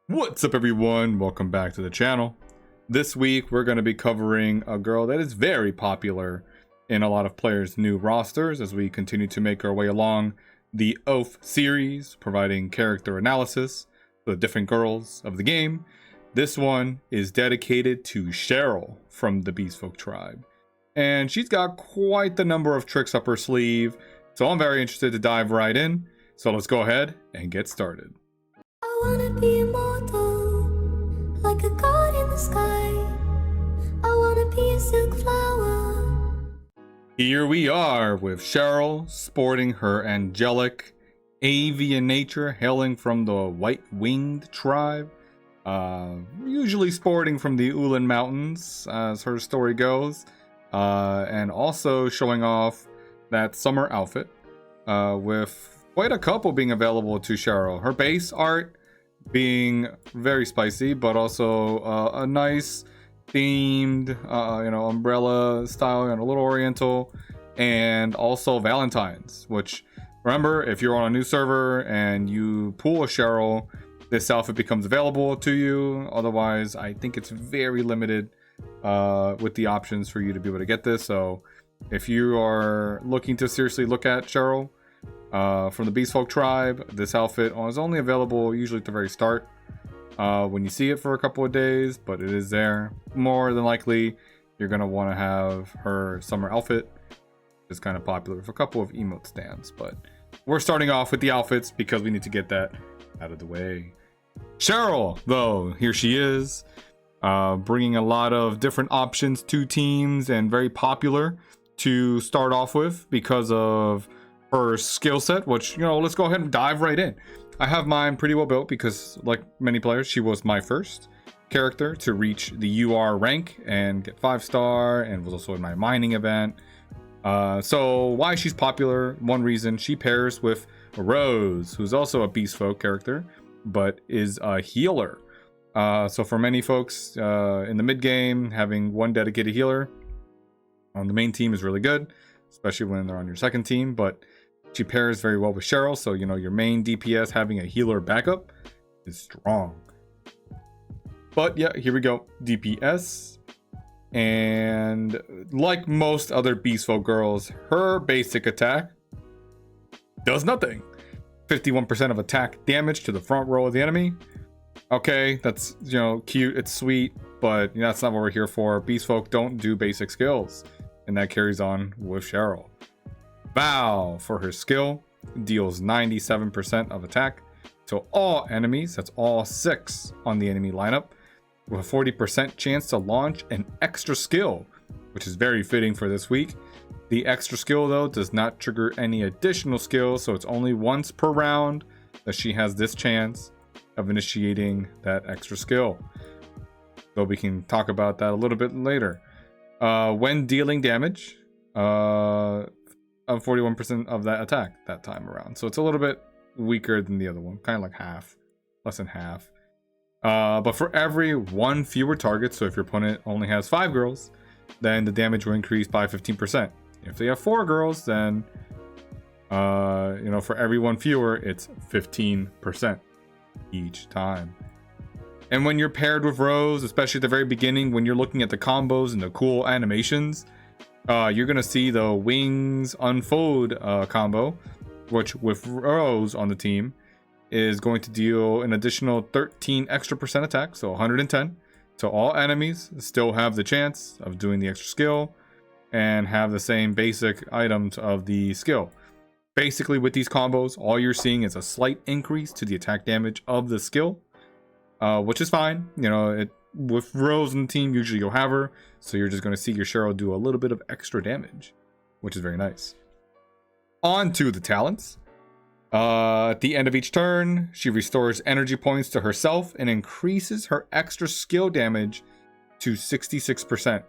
What's up, everyone? Welcome back to the channel. This week we're going to be covering a girl that is very popular in a lot of players' new rosters as we continue to make our way along the Oath series, providing character analysis for the different girls of the game. This one is dedicated to Cheryl from the Beastfolk tribe, and she's got quite the number of tricks up her sleeve, so I'm very interested to dive right in. So let's go ahead and get started. I wanna be immortal, like a god in the sky. I wanna be a silk flower. Here we are with Cheryl sporting her angelic avian nature, hailing from the white-winged tribe. Usually sporting from the Ulan Mountains, as her story goes. And also showing off that summer outfit, with quite a couple being available to Cheryl. Her base art being very spicy, but also a nice themed, umbrella style and a little oriental, and also Valentine's, which, remember, if you're on a new server and you pull a Cheryl, this outfit becomes available to you. Otherwise, I think it's very limited with the options for you to be able to get this. So if you are looking to seriously look at Cheryl from the Beastfolk tribe, this outfit is only available usually at the very start when you see it for a couple of days, but it is there. More than likely, you're going to want to have her summer outfit. It's kind of popular with a couple of emote stands, but we're starting off with the outfits because we need to get that out of the way. Cheryl, though, here she is, bringing a lot of different options to teams and very popular to start off with because of her skill set, which, let's go ahead and dive right in. I have mine pretty well built because, like many players, she was my first character to reach the UR rank and get 5-star, and was also in my mining event. So why she's popular, one reason, she pairs with Rose, who's also a Beastfolk character, but is a healer. So for many folks in the mid game, having one dedicated healer on the main team is really good, especially when they're on your second team, but she pairs very well with Cheryl, so your main DPS having a healer backup is strong. But yeah, here we go. DPS. And like most other Beastfolk girls, her basic attack does nothing. 51% of attack damage to the front row of the enemy. Okay, that's cute, it's sweet, but that's not what we're here for. Beastfolk don't do basic skills, and that carries on with Cheryl. Vow, for her skill, deals 97% of attack to all enemies. That's all 6 on the enemy lineup, with a 40% chance to launch an extra skill, which is very fitting for this week. The extra skill, though, does not trigger any additional skills, so it's only once per round that she has this chance of initiating that extra skill. Though we can talk about that a little bit later. When dealing damage, of 41% of that attack that time around, so it's a little bit weaker than the other one, kind of like half, less than half. But for every 1 fewer target, so if your opponent only has 5 girls, then the damage will increase by 15%. If they have 4 girls, then for every 1 fewer, it's 15% each time. And when you're paired with Rose, especially at the very beginning, when you're looking at the combos and the cool animations, you're gonna see the wings unfold combo, which with Rose on the team is going to deal an additional 13 extra % attack, so 110 to all enemies. Still have the chance of doing the extra skill and have the same basic items of the skill. Basically, with these combos, all you're seeing is a slight increase to the attack damage of the skill, which is fine. With Rose in the team, usually you'll have her, so you're just going to see your Cheryl do a little bit of extra damage, which is very nice. On to the talents. At the end of each turn, she restores energy points to herself and increases her extra skill damage to 66%,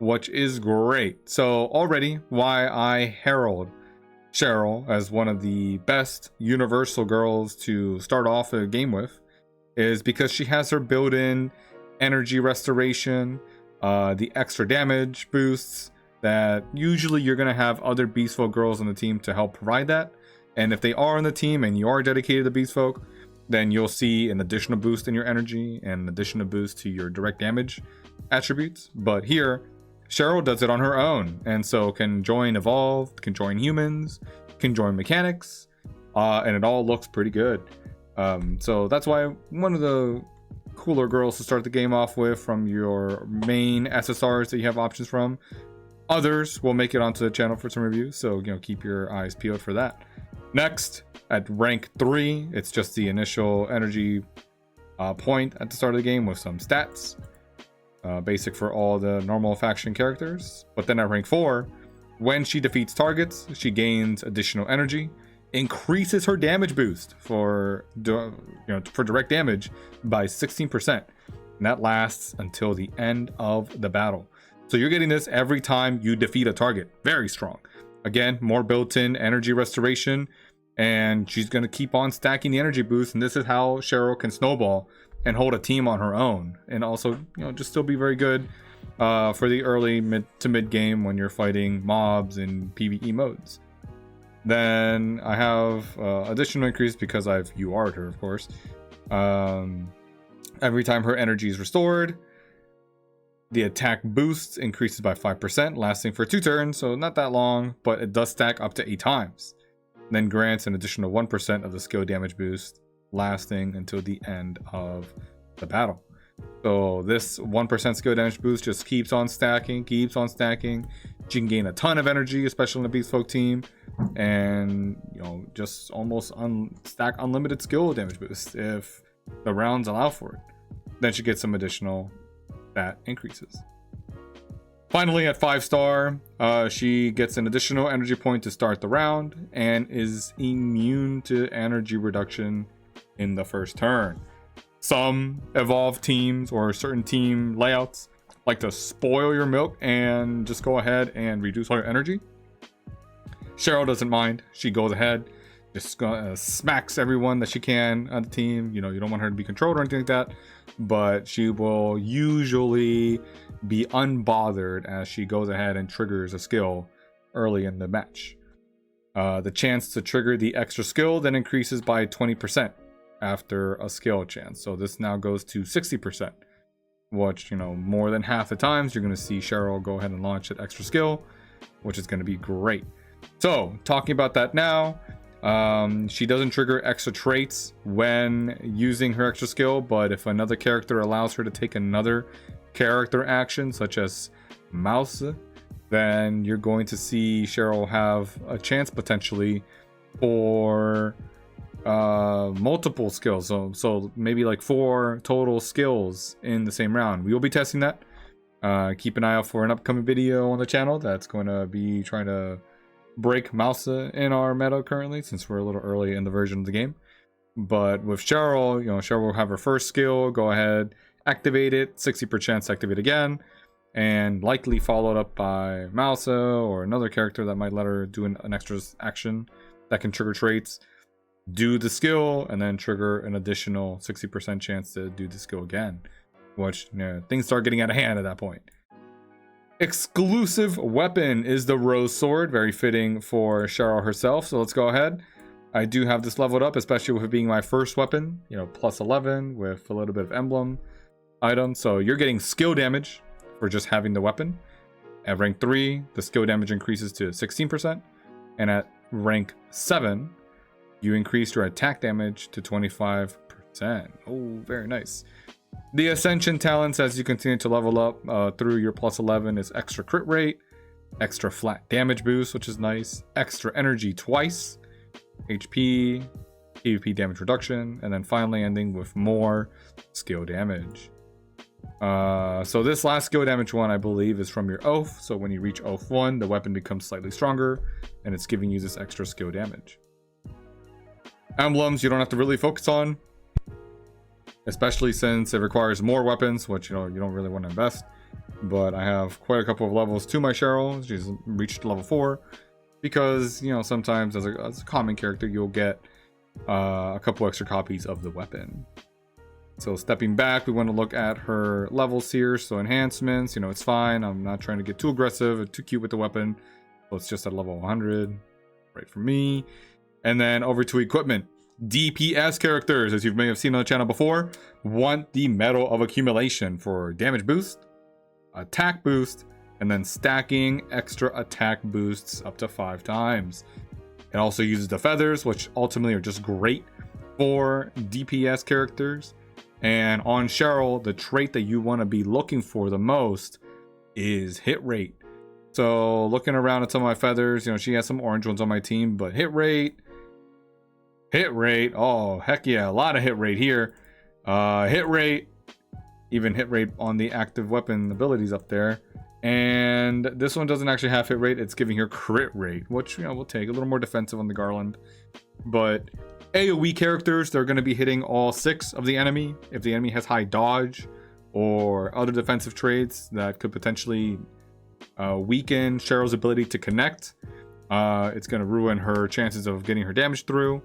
which is great. So already, why I herald Cheryl as one of the best universal girls to start off a game with is because she has her built-in energy restoration, the extra damage boosts that usually you're going to have other Beastfolk girls on the team to help provide that. And if they are on the team and you are dedicated to Beastfolk, then you'll see an additional boost in your energy and an additional boost to your direct damage attributes. But here, Cheryl does it on her own, and so can join Evolved, can join humans, can join mechanics, and it all looks pretty good. So that's why one of the cooler girls to start the game off with from your main SSRs that you have options from. Others will make it onto the channel for some reviews, so keep your eyes peeled for that. Next, at rank 3, it's just the initial energy point at the start of the game with some stats. Basic for all the normal faction characters. But then at rank 4, when she defeats targets, she gains additional energy, increases her damage boost for direct damage by 16%, and that lasts until the end of the battle. So you're getting this every time you defeat a target. Very strong. Again, more built-in energy restoration, and she's going to keep on stacking the energy boost, and this is how Cheryl can snowball and hold a team on her own, and also just still be very good for the early mid to mid game when you're fighting mobs in PvE modes. Then I have additional increase because I've UR'd her, of course. Every time her energy is restored, the attack boost increases by 5%, lasting for 2 turns, so not that long, but it does stack up to 8 times. Then grants an additional 1% of the skill damage boost, lasting until the end of the battle. So this 1% skill damage boost just keeps on stacking. She can gain a ton of energy, especially in the Beast Folk team, and just almost stack unlimited skill damage boost if the rounds allow for it. Then she gets some additional stat increases. Finally, at 5-star, she gets an additional energy point to start the round and is immune to energy reduction in the first turn. Some evolved teams or certain team layouts like to spoil your milk and just go ahead and reduce all your energy. Cheryl doesn't mind. She goes ahead, just smacks everyone that she can on the team. You don't want her to be controlled or anything like that, but she will usually be unbothered as she goes ahead and triggers a skill early in the match. The chance to trigger the extra skill then increases by 20% after a skill chance. So this now goes to 60%, which, more than half the times you're going to see Cheryl go ahead and launch that extra skill, which is going to be great. So talking about that now, she doesn't trigger extra traits when using her extra skill, but if another character allows her to take another character action, such as mouse, then you're going to see Cheryl have a chance potentially for multiple skills, so maybe like 4 total skills in the same round. We will be testing that. Keep an eye out for an upcoming video on the channel that's going to be trying to break mouse in our meta currently, since we're a little early in the version of the game. But with Cheryl, Cheryl will have her first skill, go ahead, activate it, 60% activate again, and likely followed up by Mousa or another character that might let her do an extra action that can trigger traits, do the skill, and then trigger an additional 60% chance to do the skill again, which things start getting out of hand at that point. Exclusive weapon is the Rose Sword, very fitting for Cheryl herself, so let's go ahead. I do have this leveled up, especially with it being my first weapon, plus 11 with a little bit of emblem item, so you're getting skill damage for just having the weapon. At rank 3, the skill damage increases to 16%, and at rank 7, you increase your attack damage to 25%. Oh, very nice. The Ascension talents, as you continue to level up through your plus 11, is extra crit rate, extra flat damage boost, which is nice, extra energy twice, HP, PvP damage reduction, and then finally ending with more skill damage. So this last skill damage one, I believe, is from your oath. So when you reach oath 1, the weapon becomes slightly stronger, and it's giving you this extra skill damage. Emblems you don't have to really focus on, especially since it requires more weapons, which you don't really want to invest. But I have quite a couple of levels to my Cheryl. She's reached level 4 because sometimes as a common character you'll get a couple extra copies of the weapon. So stepping back, we want to look at her levels here. So enhancements, it's fine. I'm not trying to get too aggressive or too cute with the weapon. So it's just at level 100, right for me. And then over to equipment. DPS characters, as you may have seen on the channel before, want the Medal of Accumulation for damage boost, attack boost, and then stacking extra attack boosts up to 5 times. It also uses the feathers, which ultimately are just great for DPS characters. And on Cheryl, the trait that you want to be looking for the most is hit rate. So looking around at some of my feathers, you know, she has some orange ones on my team, but hit rate, oh heck yeah, a lot of hit rate here. Hit rate, even hit rate on the active weapon abilities up there. And this one doesn't actually have hit rate, it's giving her crit rate, which, you know, we'll take a little more defensive on the Garland. But AoE characters, they're going to be hitting all 6 of the enemy. If the enemy has high dodge or other defensive traits that could potentially weaken Cheryl's ability to connect, it's going to ruin her chances of getting her damage through.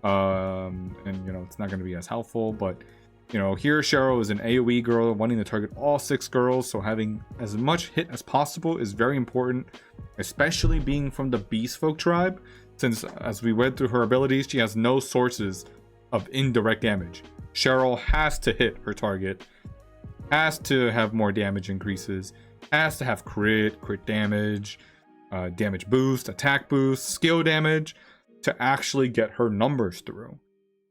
And, you know, it's not going to be as helpful. But, you know, here Cheryl is an AoE girl wanting to target all 6 girls. So having as much hit as possible is very important, especially being from the Beast Folk tribe. Since, as we went through her abilities, she has no sources of indirect damage. Cheryl has to hit her target, has to have more damage increases, has to have crit damage, damage boost, attack boost, skill damage to actually get her numbers through.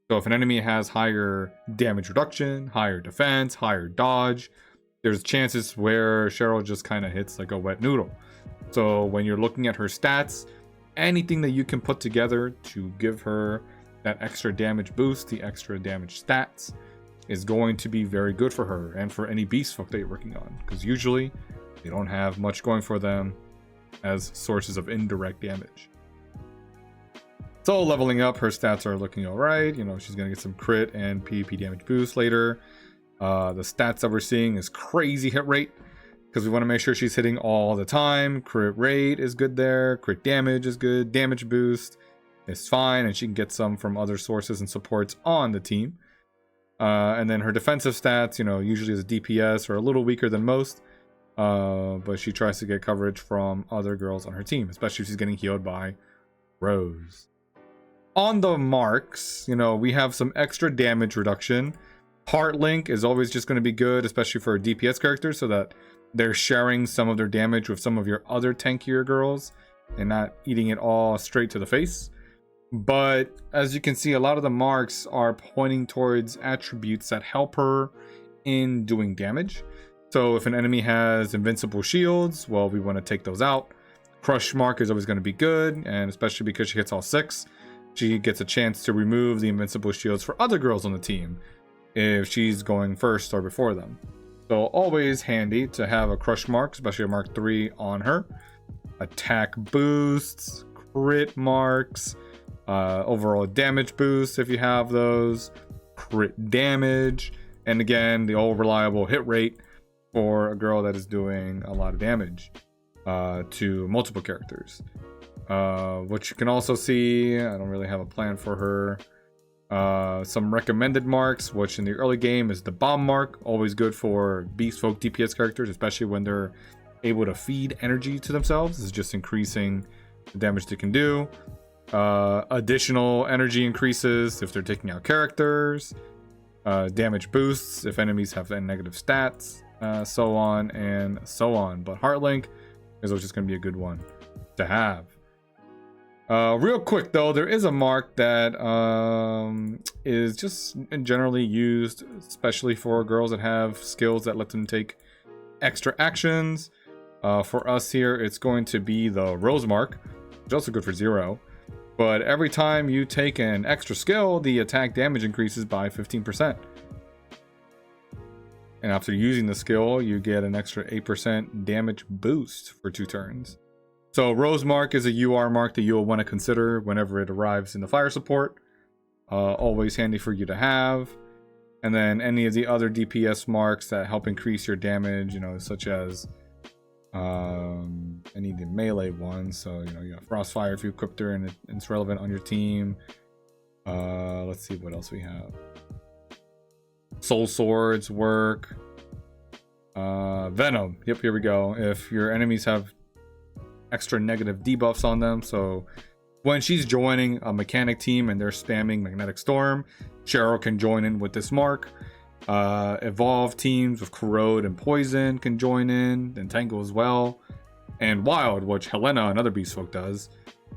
So if an enemy has higher damage reduction, higher defense, higher dodge, there's chances where Cheryl just kind of hits like a wet noodle. So when you're looking at her stats, anything that you can put together to give her that extra damage boost, the extra damage stats, is going to be very good for her and for any beast folk that you're working on, because usually they don't have much going for them as sources of indirect damage. So leveling up, her stats are looking all right. You know, she's going to get some crit and PvP damage boost later. The stats that we're seeing is crazy hit rate, because we want to make sure she's hitting all the time. Crit rate is good there. Crit damage is good. Damage boost is fine. And she can get some from other sources and supports on the team. And then her defensive stats, you know, usually is a DPS or a little weaker than most. But she tries to get coverage from other girls on her team, especially if she's getting healed by Rose. On the marks, you know, we have some extra damage reduction. Heart Link is always just going to be good, especially for DPS characters, so that they're sharing some of their damage with some of your other tankier girls and not eating it all straight to the face. But as you can see, a lot of the marks are pointing towards attributes that help her in doing damage. So if an enemy has invincible shields, well, we want to take those out. Crush mark is always going to be good, and especially because she hits all 6, she gets a chance to remove the invincible shields for other girls on the team if she's going first or before them. So always handy to have a crush mark, especially a mark 3 on her. Attack boosts, crit marks, overall damage boosts if you have those, crit damage, and again, the all reliable hit rate for a girl that is doing a lot of damage to multiple characters. Which you can also see, I don't really have a plan for her. Some recommended marks, which in the early game is the bomb mark, always good for beast folk DPS characters, especially when they're able to feed energy to themselves. It's just increasing the damage they can do. Additional energy increases if they're taking out characters. Damage boosts if enemies have negative stats, so on and so on. But Heart Link is just going to be a good one to have. Real quick though, there is a mark that is just generally used, especially for girls that have skills that let them take extra actions. For us here, it's going to be the Rose mark, which is also good for 0. But every time you take an extra skill, the attack damage increases by 15%. And after using the skill, you get an extra 8% damage boost for 2 turns. So Rose mark is a UR mark that you'll want to consider whenever it arrives in the fire support. Always handy for you to have. And then any of the other DPS marks that help increase your damage, you know, such as any of the melee ones. So, you know, you got Frostfire if you equipped her and it's relevant on your team. Let's see what else we have. Soul Swords work. Venom. Yep, here we go. If your enemies have extra negative debuffs on them, so When she's joining a mechanic team and they're spamming Magnetic Storm, Cheryl can join in with this mark. Evolved teams with Corrode and Poison can join in, and Tangle as well. And Wild, which Helena, another Beast Folk, does.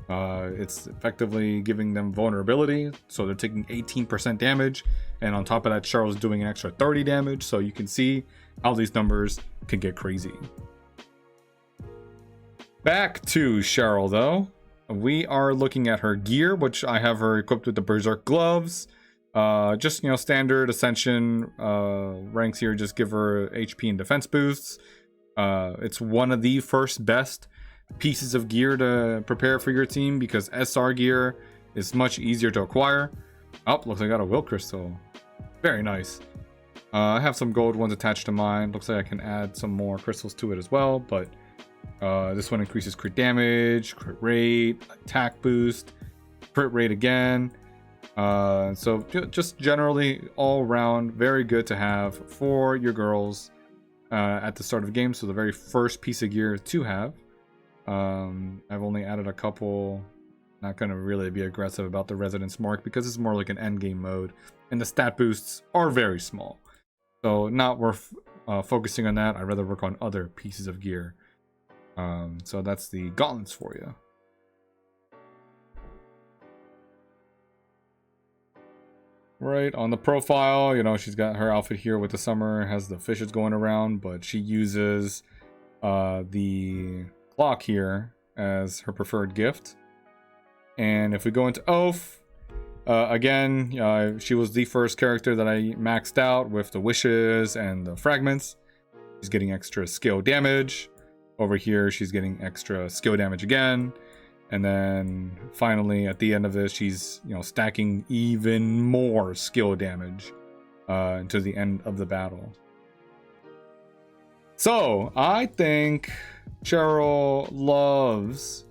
It's effectively giving them vulnerability, so they're taking 18% damage, and on top of that, Cheryl's doing an extra 30 damage, so you can see how these numbers can get crazy. Back to Cheryl, though. We are looking at her gear, which I have her equipped with the Berserk gloves. Just, you know, standard Ascension ranks here just give her HP and defense boosts. It's one of the first best pieces of gear to prepare for your team because SR gear is much easier to acquire. Oh, looks like I got a will crystal. Very nice. I have some gold ones attached to mine. Looks like I can add some more crystals to it as well, but this one increases crit damage, crit rate, attack boost, crit rate again. So just generally all around very good to have for your girls at the start of the game. So the very first piece of gear to have. I've only added a couple. Not going to really be aggressive about the Residence Mark because it's more like an end game mode, and the stat boosts are very small, so not worth focusing on that. I'd rather work on other pieces of gear. So that's the gauntlets for you. Right on the profile, you know, she's got her outfit here with the summer, has the fishes going around, but she uses the clock here as her preferred gift. And if we go into Oath, again, she was the first character that I maxed out with the wishes and the fragments. She's getting extra skill damage. Over here, she's getting extra skill damage again. And then finally, at the end of this, she's, you know, stacking even more skill damage to the end of the battle. So I think Cheryl loves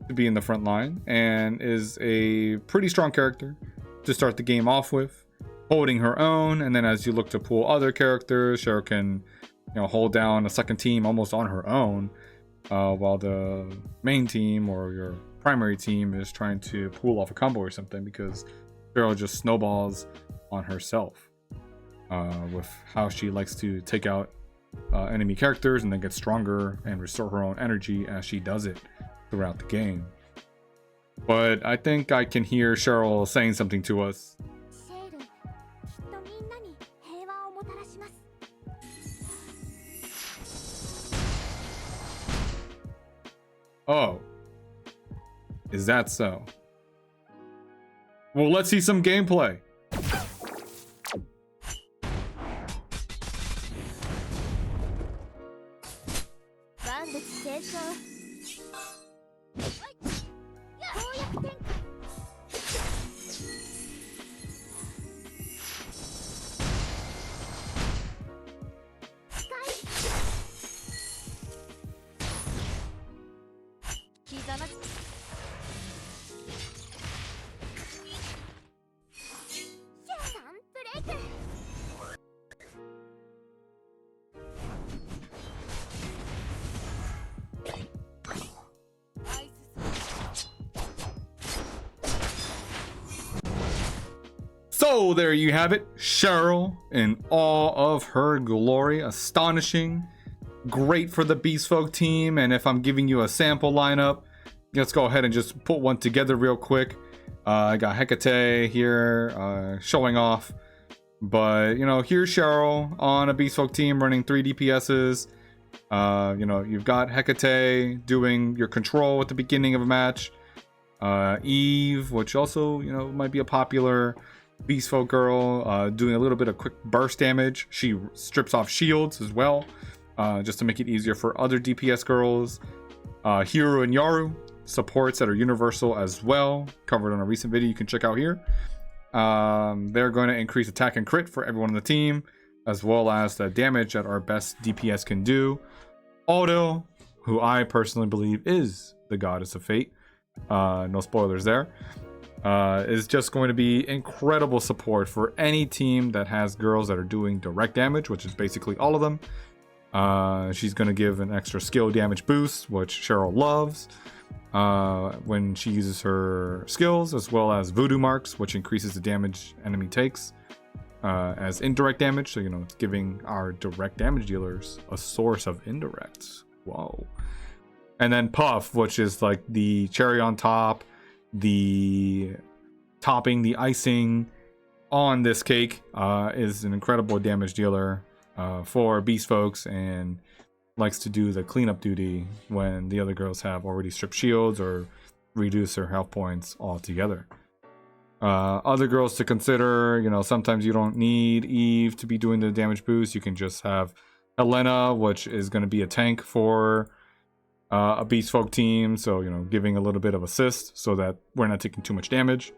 to be in the front line and is a pretty strong character to start the game off with, holding her own. And then as you look to pull other characters, Cheryl can, you know, hold down a second team almost on her own. While the main team or your primary team is trying to pull off a combo or something, because Cheryl just snowballs on herself with how she likes to take out enemy characters and then get stronger and restore her own energy as she does it throughout the game. But I think I can hear Cheryl saying something to us. Oh, is that so? Well, let's see some gameplay. So there you have it, Cheryl in all of her glory. Astonishing, great for the Beast Folk team. And if I'm giving you a sample lineup, let's go ahead and just put one together real quick. I got Hecate here showing off, but you know, here's Cheryl on a Beast Folk team running 3 DPSs. You know, you've got Hecate doing your control at the beginning of a match. Eve, which also, you know, might be a popular Beast Folk girl, doing a little bit of quick burst damage. She strips off shields as well, just to make it easier for other DPS girls. Hiro and Yaru, supports that are universal as well, covered on a recent video you can check out here. They're going to increase attack and crit for everyone on the team, as well as the damage that our best DPS can do. Aldo, who I personally believe is the goddess of fate, no spoilers there, is just going to be incredible support for any team that has girls that are doing direct damage, which is basically all of them. She's going to give an extra skill damage boost, which Cheryl loves. when she uses her skills, as well as voodoo marks, which increases the damage enemy takes as indirect damage. So, it's giving our direct damage dealers a source of indirects. Whoa. And then puff, which is like the cherry on top, the topping, the icing on this cake, is an incredible damage dealer for beast folks, and likes to do the cleanup duty when the other girls have already stripped shields or reduce their health points altogether. Other girls to consider, sometimes you don't need Eve to be doing the damage boost. You can just have Helena, which is going to be a tank for a beast folk team, so giving a little bit of assist so that we're not taking too much damage.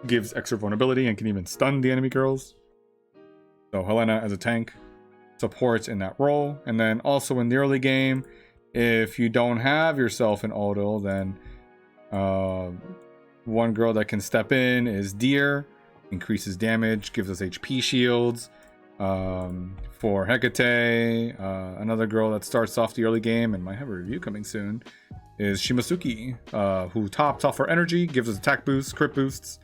Gives extra vulnerability and can even stun the enemy girls. So Helena as a tank supports in that role. And then also in the early game, if you don't have yourself an auto, then one girl that can step in is Deer, increases damage, gives us HP shields. For Hecate, another girl that starts off the early game and might have a review coming soon is Shimasuki, who tops off her energy, gives us attack boosts, crit boosts,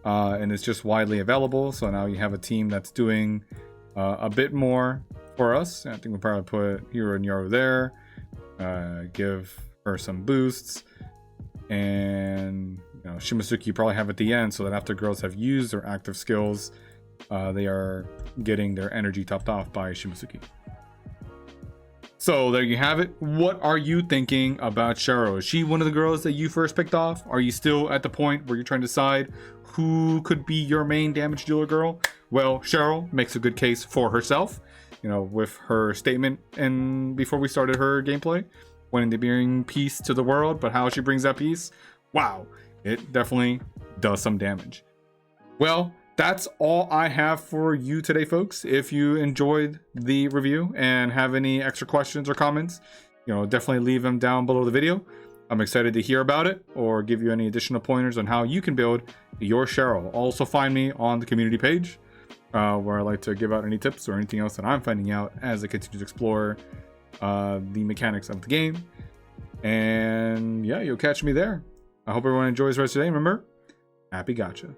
and it's just widely available. So now you have a team that's doing a bit more for us. I think we'll probably put Hero and Yaru there, give her some boosts, and Shimasuki you probably have at the end, so that after girls have used their active skills, they are getting their energy topped off by Shimasuki. So there you have it. What are you thinking about Cheryl? Is she one of the girls that you first picked off? Are you still at the point where you're trying to decide who could be your main damage dealer girl? Well, Cheryl makes a good case for herself, with her statement and before we started her gameplay, wanting to bring peace to the world, but how she brings that peace, wow, it definitely does some damage. Well, that's all I have for you today, folks. If you enjoyed the review and have any extra questions or comments, definitely leave them down below the video. I'm excited to hear about it or give you any additional pointers on how you can build your Cheryl. Also find me on the community page where I like to give out any tips or anything else that I'm finding out as I continue to explore the mechanics of the game. And yeah, you'll catch me there. I hope everyone enjoys the rest of the day. Remember, happy gotcha.